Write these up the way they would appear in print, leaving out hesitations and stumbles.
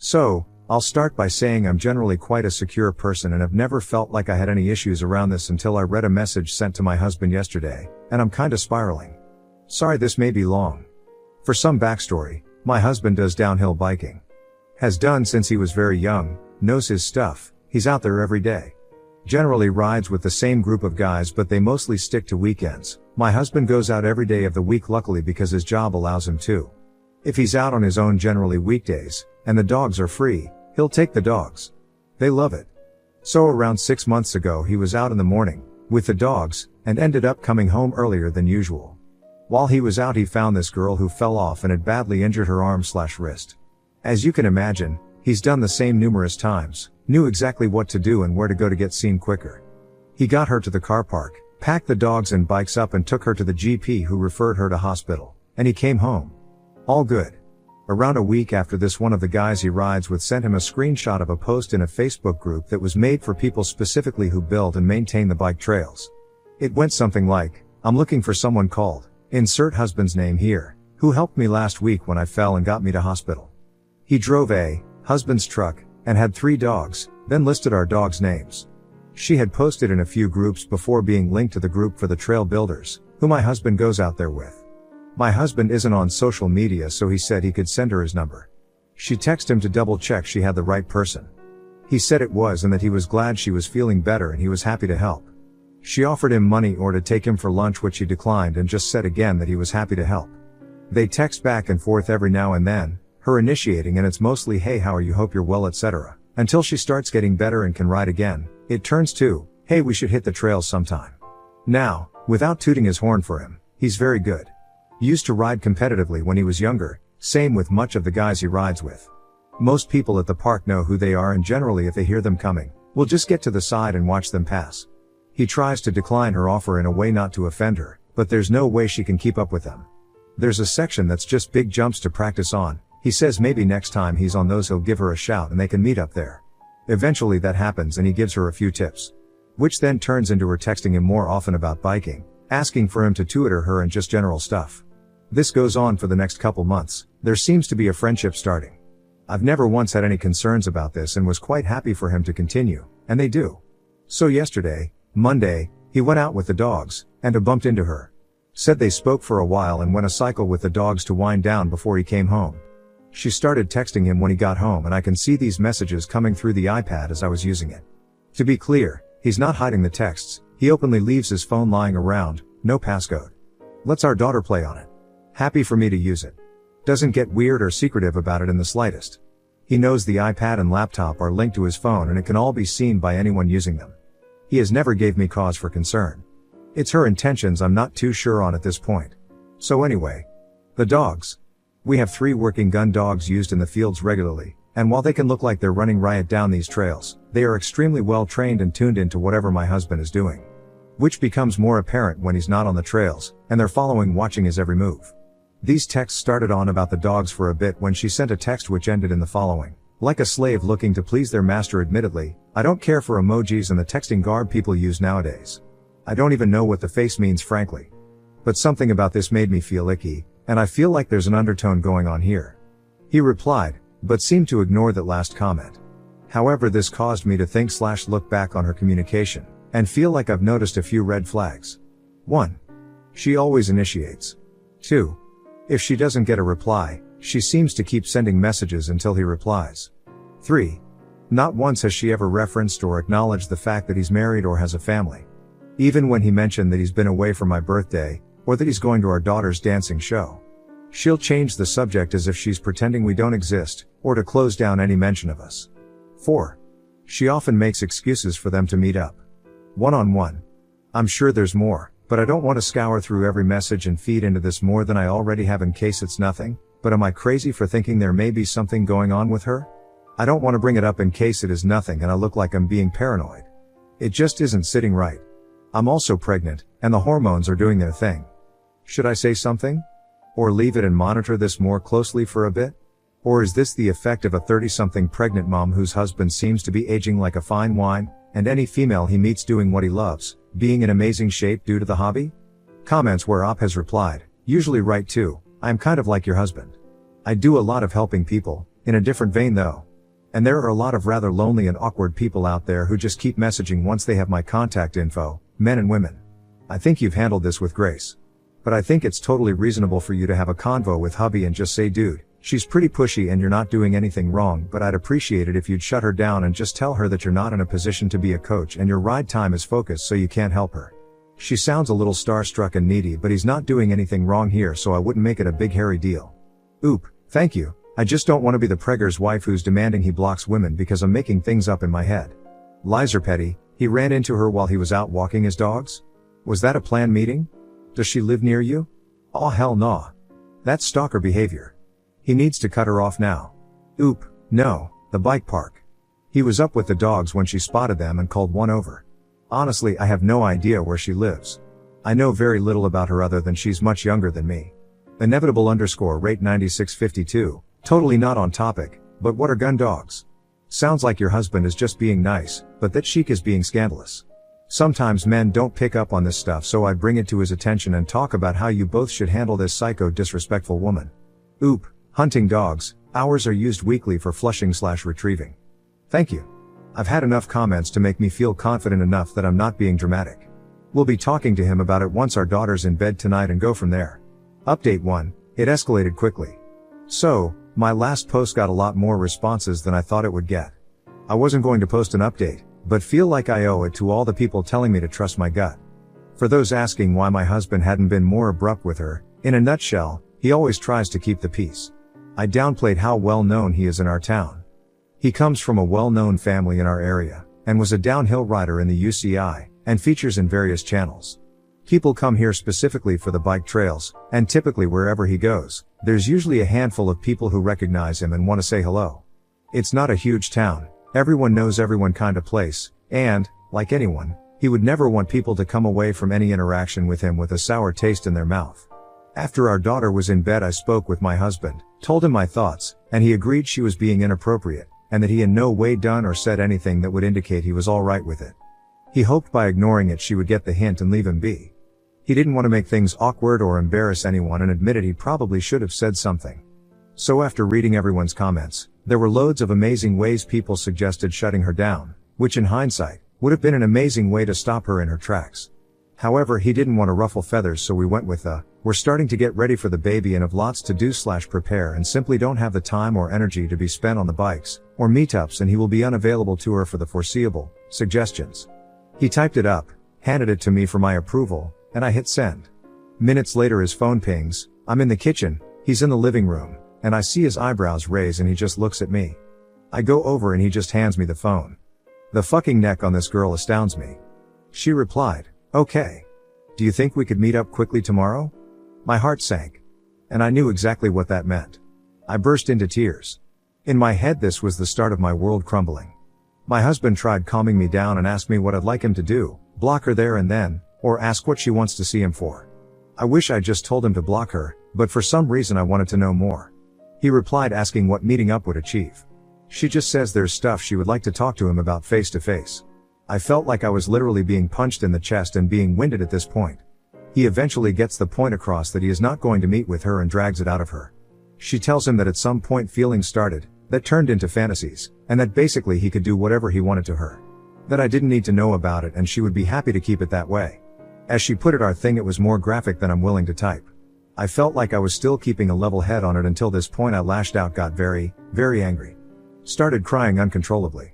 So, I'll start by saying I'm generally quite a secure person and have never felt like I had any issues around this until I read a message sent to my husband yesterday, and I'm kinda spiraling. Sorry this may be long. For some backstory, my husband does downhill biking. Has done since he was very young, knows his stuff, he's out there every day. Generally rides with the same group of guys but they mostly stick to weekends. My husband goes out every day of the week luckily because his job allows him to. If he's out on his own generally weekdays, and the dogs are free, he'll take the dogs. They love it. So around 6 months ago he was out in the morning, with the dogs, and ended up coming home earlier than usual. While he was out he found this girl who fell off and had badly injured her arm/wrist. As you can imagine, he's done the same numerous times, knew exactly what to do and where to go to get seen quicker. He got her to the car park, packed the dogs and bikes up and took her to the GP who referred her to hospital, and he came home. All good. Around a week after this, one of the guys he rides with sent him a screenshot of a post in a Facebook group that was made for people specifically who build and maintain the bike trails. It went something like, "I'm looking for someone called, insert husband's name here, who helped me last week when I fell and got me to hospital." He drove a husband's truck and had 3 dogs, then listed our dogs' names. She had posted in a few groups before being linked to the group for the trail builders, who my husband goes out there with. My husband isn't on social media so he said he could send her his number. She texted him to double check she had the right person. He said it was and that he was glad she was feeling better and he was happy to help. She offered him money or to take him for lunch which he declined and just said again that he was happy to help. They text back and forth every now and then, her initiating, and it's mostly "Hey, how are you, hope you're well, etc." Until she starts getting better and can ride again, it turns to, "Hey, we should hit the trails sometime." Now, without tooting his horn for him, he's very good. Used to ride competitively when he was younger, same with much of the guys he rides with. Most people at the park know who they are and generally if they hear them coming, will just get to the side and watch them pass. He tries to decline her offer in a way not to offend her, but there's no way she can keep up with them. There's a section that's just big jumps to practice on. He says maybe next time he's on those he'll give her a shout and they can meet up there. Eventually that happens and he gives her a few tips. Which then turns into her texting him more often about biking, asking for him to tutor her and just general stuff. This goes on for the next couple months. There seems to be a friendship starting. I've never once had any concerns about this and was quite happy for him to continue, and they do. So yesterday, Monday, he went out with the dogs, and bumped into her. Said they spoke for a while and went a cycle with the dogs to wind down before he came home. She started texting him when he got home and I can see these messages coming through the iPad as I was using it. To be clear, he's not hiding the texts, he openly leaves his phone lying around, no passcode. Lets our daughter play on it. Happy for me to use it. Doesn't get weird or secretive about it in the slightest. He knows the iPad and laptop are linked to his phone and it can all be seen by anyone using them. He has never gave me cause for concern. It's her intentions I'm not too sure on at this point. So anyway. The dogs. We have 3 working gun dogs used in the fields regularly, and while they can look like they're running riot down these trails, they are extremely well trained and tuned into whatever my husband is doing. Which becomes more apparent when he's not on the trails, and they're following, watching his every move. These texts started on about the dogs for a bit when she sent a text which ended in the following. Like a slave looking to please their master. Admittedly, I don't care for emojis and the texting garb people use nowadays. I don't even know what the face means frankly. But something about this made me feel icky, and I feel like there's an undertone going on here. He replied, but seemed to ignore that last comment. However, this caused me to think/look back on her communication, and feel like I've noticed a few red flags. 1. She always initiates. 2. If she doesn't get a reply, she seems to keep sending messages until he replies. 3. Not once has she ever referenced or acknowledged the fact that he's married or has a family. Even when he mentioned that he's been away for my birthday, or that he's going to our daughter's dancing show. She'll change the subject as if she's pretending we don't exist, or to close down any mention of us. 4. She often makes excuses for them to meet up. One-on-one. I'm sure there's more, but I don't want to scour through every message and feed into this more than I already have in case it's nothing, but am I crazy for thinking there may be something going on with her? I don't want to bring it up in case it is nothing and I look like I'm being paranoid. It just isn't sitting right. I'm also pregnant, and the hormones are doing their thing. Should I say something? Or leave it and monitor this more closely for a bit? Or is this the effect of a 30-something pregnant mom whose husband seems to be aging like a fine wine, and any female he meets doing what he loves, being in amazing shape due to the hobby? Comments where Op has replied, usually right too, I'm kind of like your husband. I do a lot of helping people, in a different vein though, And there are a lot of rather lonely and awkward people out there who just keep messaging once they have my contact info, men and women. I think you've handled this with grace. But I think it's totally reasonable for you to have a convo with hubby and just say, dude, she's pretty pushy and you're not doing anything wrong, but I'd appreciate it if you'd shut her down and just tell her that you're not in a position to be a coach and your ride time is focused so you can't help her. She sounds a little starstruck and needy, but he's not doing anything wrong here, so I wouldn't make it a big hairy deal. Oop, thank you. I just don't want to be the pregger's wife who's demanding he blocks women because I'm making things up in my head. Lizer petty, he ran into her while he was out walking his dogs? Was that a planned meeting? Does she live near you? Oh hell nah. That's stalker behavior. He needs to cut her off now. Oop, no, the bike park. He was up with the dogs when she spotted them and called one over. Honestly, I have no idea where she lives. I know very little about her other than she's much younger than me. Inevitable_rate 9652, totally not on topic, but what are gun dogs? Sounds like your husband is just being nice, but that chic is being scandalous. Sometimes men don't pick up on this stuff, so I bring it to his attention and talk about how you both should handle this psycho disrespectful woman. Oop, hunting dogs, hours are used weekly for flushing/retrieving. Thank you. I've had enough comments to make me feel confident enough that I'm not being dramatic. We'll be talking to him about it once our daughter's in bed tonight and go from there. Update 1, it escalated quickly. So, my last post got a lot more responses than I thought it would get. I wasn't going to post an update, but feel like I owe it to all the people telling me to trust my gut. For those asking why my husband hadn't been more abrupt with her, in a nutshell, he always tries to keep the peace. I downplayed how well known he is in our town. He comes from a well-known family in our area, and was a downhill rider in the UCI, and features in various channels. People come here specifically for the bike trails, and typically wherever he goes, there's usually a handful of people who recognize him and want to say hello. It's not a huge town, everyone knows everyone kind of place, and, like anyone, he would never want people to come away from any interaction with him with a sour taste in their mouth. After our daughter was in bed, I spoke with my husband, told him my thoughts, and he agreed she was being inappropriate, and that he in no way done or said anything that would indicate he was alright with it. He hoped by ignoring it she would get the hint and leave him be. He didn't want to make things awkward or embarrass anyone and admitted he probably should have said something. So after reading everyone's comments, there were loads of amazing ways people suggested shutting her down, which in hindsight, would have been an amazing way to stop her in her tracks. However, he didn't want to ruffle feathers, so we went with we're starting to get ready for the baby and have lots to do/prepare and simply don't have the time or energy to be spent on the bikes, or meetups, and he will be unavailable to her for the foreseeable suggestions. He typed it up, handed it to me for my approval, and I hit send. Minutes later his phone pings, I'm in the kitchen, he's in the living room, and I see his eyebrows raise and he just looks at me. I go over and he just hands me the phone. The fucking neck on this girl astounds me. She replied, okay. Do you think we could meet up quickly tomorrow? My heart sank. And I knew exactly what that meant. I burst into tears. In my head this was the start of my world crumbling. My husband tried calming me down and asked me what I'd like him to do, block her there and then, or ask what she wants to see him for. I wish I just told him to block her, but for some reason I wanted to know more. He replied asking what meeting up would achieve. She just says there's stuff she would like to talk to him about face to face. I felt like I was literally being punched in the chest and being winded at this point. He eventually gets the point across that he is not going to meet with her and drags it out of her. She tells him that at some point feelings started, that turned into fantasies, and that basically he could do whatever he wanted to her. That I didn't need to know about it and she would be happy to keep it that way. As she put it, our thing, it was more graphic than I'm willing to type. I felt like I was still keeping a level head on it until this point I lashed out, got very, very angry. Started crying uncontrollably.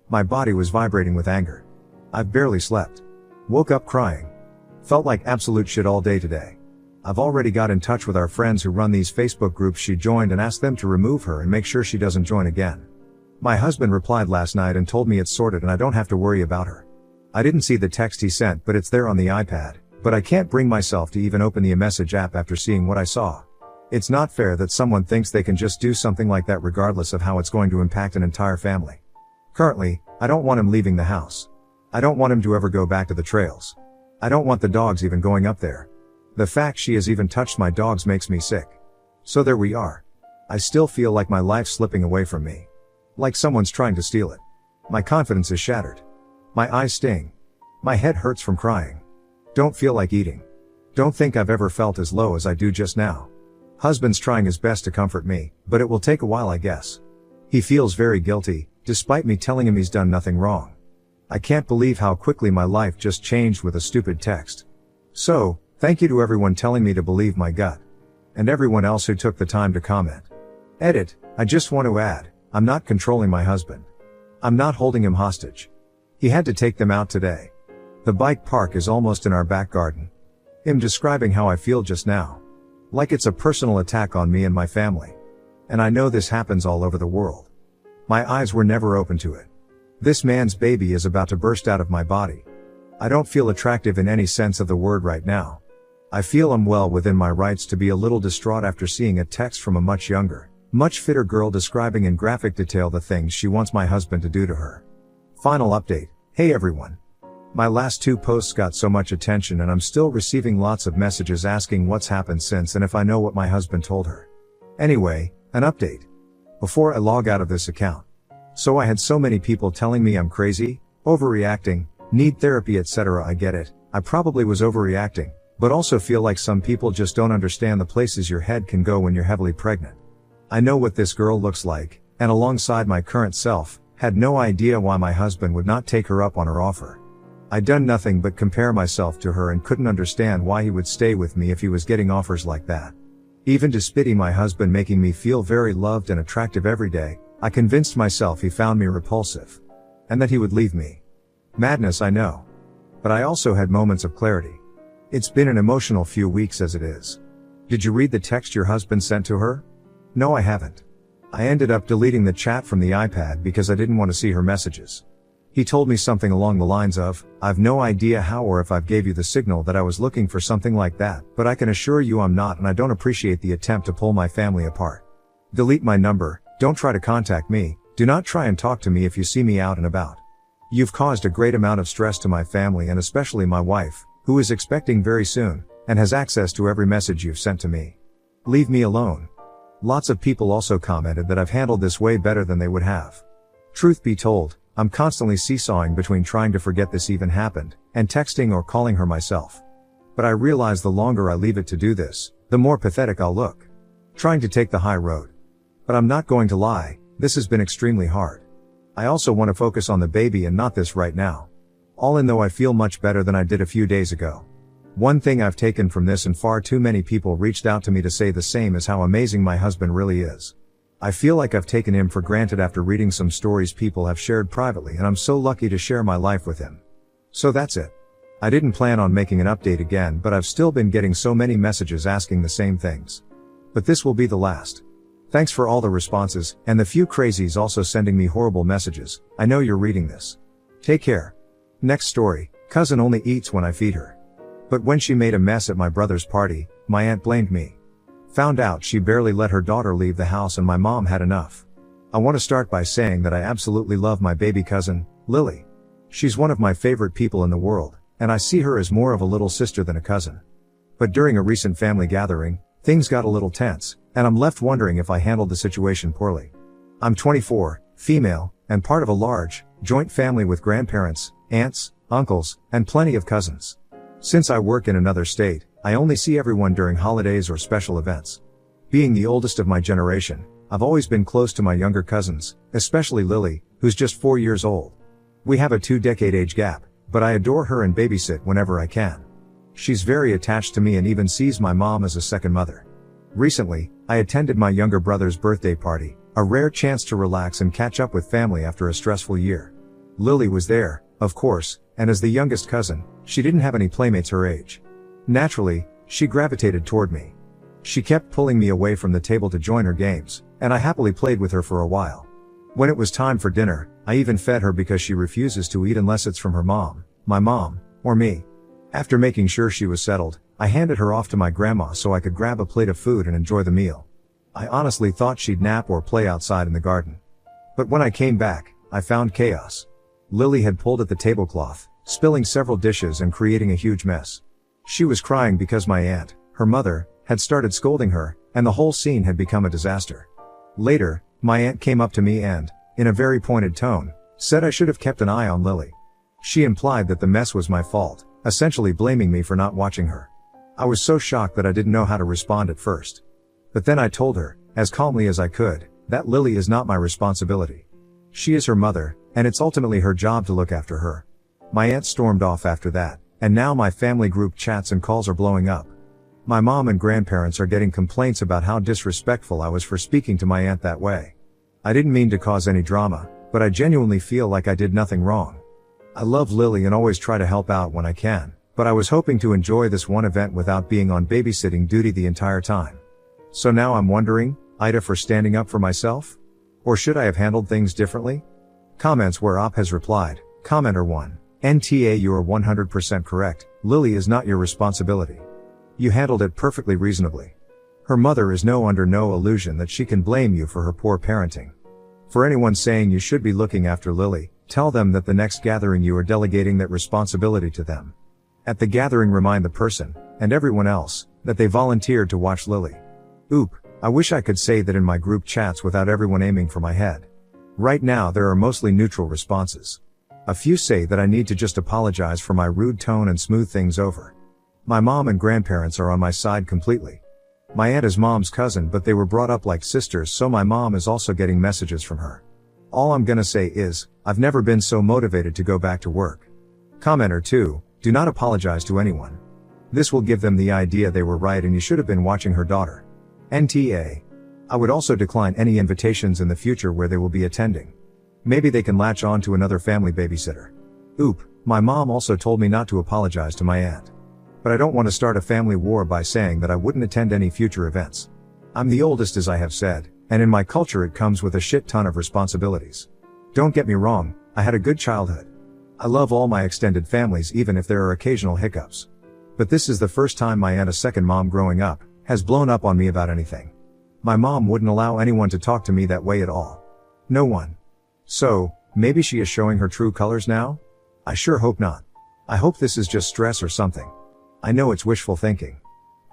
My body was vibrating with anger. I've barely slept. Woke up crying. Felt like absolute shit all day today. I've already got in touch with our friends who run these Facebook groups she joined and asked them to remove her and make sure she doesn't join again. My husband replied last night and told me it's sorted and I don't have to worry about her. I didn't see the text he sent, but it's there on the iPad, but I can't bring myself to even open the message app after seeing what I saw. It's not fair that someone thinks they can just do something like that regardless of how it's going to impact an entire family. Currently, I don't want him leaving the house. I don't want him to ever go back to the trails. I don't want the dogs even going up there. The fact she has even touched my dogs makes me sick. So there we are. I still feel like my life's slipping away from me. Like someone's trying to steal it. My confidence is shattered. My eyes sting. My head hurts from crying. Don't feel like eating. Don't think I've ever felt as low as I do just now. Husband's trying his best to comfort me, but it will take a while, I guess. He feels very guilty, despite me telling him he's done nothing wrong. I can't believe how quickly my life just changed with a stupid text. So, thank you to everyone telling me to believe my gut. And everyone else who took the time to comment. Edit, I just want to add, I'm not controlling my husband. I'm not holding him hostage. He had to take them out today. The bike park is almost in our back garden. Him describing how I feel just now. Like it's a personal attack on me and my family. And I know this happens all over the world. My eyes were never open to it. This man's baby is about to burst out of my body. I don't feel attractive in any sense of the word right now. I feel I'm well within my rights to be a little distraught after seeing a text from a much younger, much fitter girl describing in graphic detail the things she wants my husband to do to her. Final update. Hey everyone. My last 2 posts got so much attention and I'm still receiving lots of messages asking what's happened since and if I know what my husband told her. Anyway, an update. Before I log out of this account. So I had so many people telling me I'm crazy, overreacting, need therapy etc. I get it, I probably was overreacting, but also feel like some people just don't understand the places your head can go when you're heavily pregnant. I know what this girl looks like, and alongside my current self, had no idea why my husband would not take her up on her offer. I'd done nothing but compare myself to her and couldn't understand why he would stay with me if he was getting offers like that. Even despite my husband making me feel very loved and attractive every day, I convinced myself he found me repulsive. And that he would leave me. Madness, I know. But I also had moments of clarity. It's been an emotional few weeks as it is. Did you read the text your husband sent to her? No, I haven't. I ended up deleting the chat from the iPad because I didn't want to see her messages. He told me something along the lines of, I've no idea how or if I've gave you the signal that I was looking for something like that, but I can assure you I'm not and I don't appreciate the attempt to pull my family apart. Delete my number, don't try to contact me, do not try and talk to me if you see me out and about. You've caused a great amount of stress to my family and especially my wife, who is expecting very soon, and has access to every message you've sent to me. Leave me alone. Lots of people also commented that I've handled this way better than they would have. Truth be told, I'm constantly seesawing between trying to forget this even happened, and texting or calling her myself. But I realize the longer I leave it to do this, the more pathetic I'll look. Trying to take the high road. But I'm not going to lie, this has been extremely hard. I also want to focus on the baby and not this right now. All in though I feel much better than I did a few days ago. One thing I've taken from this, and far too many people reached out to me to say the same, is how amazing my husband really is. I feel like I've taken him for granted after reading some stories people have shared privately, and I'm so lucky to share my life with him. So that's it. I didn't plan on making an update again, but I've still been getting so many messages asking the same things. But this will be the last. Thanks for all the responses, and the few crazies also sending me horrible messages. I know you're reading this. Take care. Next story. Cousin only eats when I feed her. But when she made a mess at my brother's party, my aunt blamed me. Found out she barely let her daughter leave the house and my mom had enough. I want to start by saying that I absolutely love my baby cousin, Lily. She's one of my favorite people in the world, and I see her as more of a little sister than a cousin. But during a recent family gathering, things got a little tense, and I'm left wondering if I handled the situation poorly. I'm 24, female, and part of a large, joint family with grandparents, aunts, uncles, and plenty of cousins. Since I work in another state, I only see everyone during holidays or special events. Being the oldest of my generation, I've always been close to my younger cousins, especially Lily, who's just 4 years old. We have a 2-decade age gap, but I adore her and babysit whenever I can. She's very attached to me and even sees my mom as a second mother. Recently, I attended my younger brother's birthday party, a rare chance to relax and catch up with family after a stressful year. Lily was there, of course, and as the youngest cousin, she didn't have any playmates her age. Naturally, she gravitated toward me. She kept pulling me away from the table to join her games, and I happily played with her for a while. When it was time for dinner, I even fed her because she refuses to eat unless it's from her mom, my mom, or me. After making sure she was settled, I handed her off to my grandma so I could grab a plate of food and enjoy the meal. I honestly thought she'd nap or play outside in the garden. But when I came back, I found chaos. Lily had pulled at the tablecloth, spilling several dishes and creating a huge mess. She was crying because my aunt, her mother, had started scolding her, and the whole scene had become a disaster. Later, my aunt came up to me and, in a very pointed tone, said I should have kept an eye on Lily. She implied that the mess was my fault, essentially blaming me for not watching her. I was so shocked that I didn't know how to respond at first. But then I told her, as calmly as I could, that Lily is not my responsibility. She is her mother, and it's ultimately her job to look after her. My aunt stormed off after that, and now my family group chats and calls are blowing up. My mom and grandparents are getting complaints about how disrespectful I was for speaking to my aunt that way. I didn't mean to cause any drama, but I genuinely feel like I did nothing wrong. I love Lily and always try to help out when I can, but I was hoping to enjoy this one event without being on babysitting duty the entire time. So now I'm wondering, Ida, for standing up for myself? Or should I have handled things differently? Comments where Op has replied, Commenter 1. NTA, you are 100% correct, Lily is not your responsibility. You handled it perfectly reasonably. Her mother is under no illusion that she can blame you for her poor parenting. For anyone saying you should be looking after Lily, tell them that the next gathering you are delegating that responsibility to them. At the gathering, remind the person, and everyone else, that they volunteered to watch Lily. Oop, I wish I could say that in my group chats without everyone aiming for my head. Right now there are mostly neutral responses. A few say that I need to just apologize for my rude tone and smooth things over. My mom and grandparents are on my side completely. My aunt is mom's cousin, but they were brought up like sisters, so my mom is also getting messages from her. All I'm gonna say is, I've never been so motivated to go back to work. Commenter 2, do not apologize to anyone. This will give them the idea they were right and you should have been watching her daughter. NTA. I would also decline any invitations in the future where they will be attending. Maybe they can latch on to another family babysitter. Oop, my mom also told me not to apologize to my aunt. But I don't want to start a family war by saying that I wouldn't attend any future events. I'm the oldest, as I have said, and in my culture it comes with a shit ton of responsibilities. Don't get me wrong, I had a good childhood. I love all my extended families even if there are occasional hiccups. But this is the first time my aunt, a second mom growing up, has blown up on me about anything. My mom wouldn't allow anyone to talk to me that way at all. No one. So, maybe she is showing her true colors now? I sure hope not. I hope this is just stress or something. I know it's wishful thinking.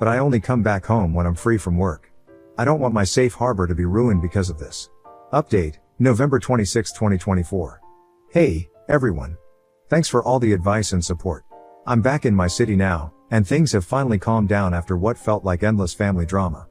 But I only come back home when I'm free from work. I don't want my safe harbor to be ruined because of this. Update, November 26, 2024. Hey, everyone. Thanks for all the advice and support. I'm back in my city now, and things have finally calmed down after what felt like endless family drama.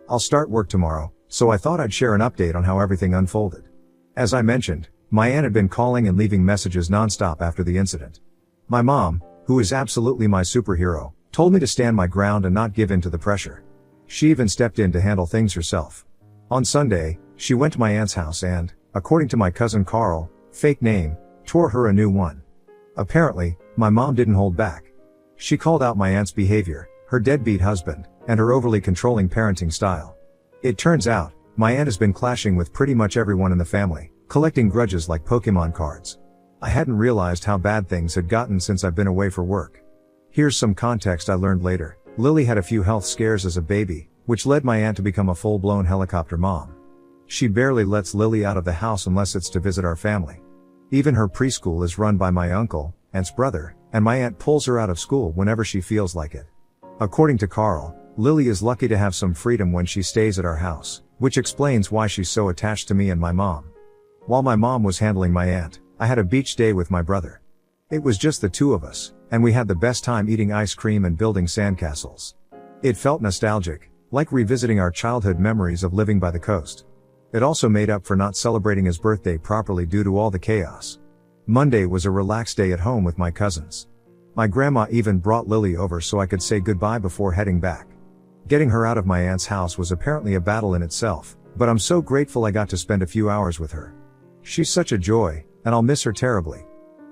I'll start work tomorrow, so I thought I'd share an update on how everything unfolded. As I mentioned, my aunt had been calling and leaving messages nonstop after the incident. My mom, who is absolutely my superhero, told me to stand my ground and not give in to the pressure. She even stepped in to handle things herself. On Sunday, she went to my aunt's house and, according to my cousin Carl, fake name, tore her a new one. Apparently, my mom didn't hold back. She called out my aunt's behavior, her deadbeat husband, and her overly controlling parenting style. It turns out, my aunt has been clashing with pretty much everyone in the family, collecting grudges like Pokemon cards. I hadn't realized how bad things had gotten since I've been away for work. Here's some context I learned later. Lily had a few health scares as a baby, which led my aunt to become a full-blown helicopter mom. She barely lets Lily out of the house unless it's to visit our family. Even her preschool is run by my uncle, aunt's brother, and my aunt pulls her out of school whenever she feels like it. According to Carl, Lily is lucky to have some freedom when she stays at our house, which explains why she's so attached to me and my mom. While my mom was handling my aunt, I had a beach day with my brother. It was just the two of us, and we had the best time eating ice cream and building sandcastles. It felt nostalgic, like revisiting our childhood memories of living by the coast. It also made up for not celebrating his birthday properly due to all the chaos. Monday was a relaxed day at home with my cousins. My grandma even brought Lily over so I could say goodbye before heading back. Getting her out of my aunt's house was apparently a battle in itself, but I'm so grateful I got to spend a few hours with her. She's such a joy, and I'll miss her terribly.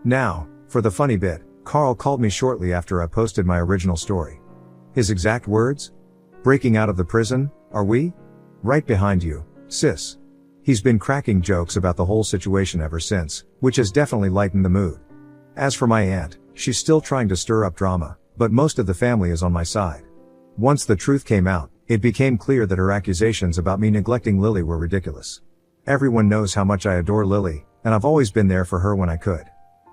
Now, for the funny bit, Carl called me shortly after I posted my original story. His exact words? Breaking out of the prison, are we? Right behind you, sis. He's been cracking jokes about the whole situation ever since, which has definitely lightened the mood. As for my aunt, she's still trying to stir up drama, but most of the family is on my side. Once the truth came out, it became clear that her accusations about me neglecting Lily were ridiculous. Everyone knows how much I adore Lily, and I've always been there for her when I could.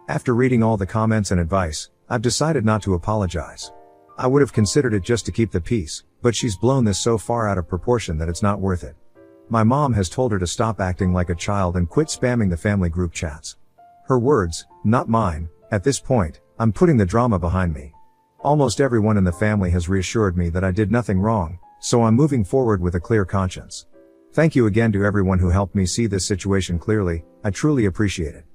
After reading all the comments and advice, I've decided not to apologize. I would have considered it just to keep the peace, but she's blown this so far out of proportion that it's not worth it. My mom has told her to stop acting like a child and quit spamming the family group chats. Her words, not mine. At this point, I'm putting the drama behind me. Almost everyone in the family has reassured me that I did nothing wrong, so I'm moving forward with a clear conscience. Thank you again to everyone who helped me see this situation clearly, I truly appreciate it.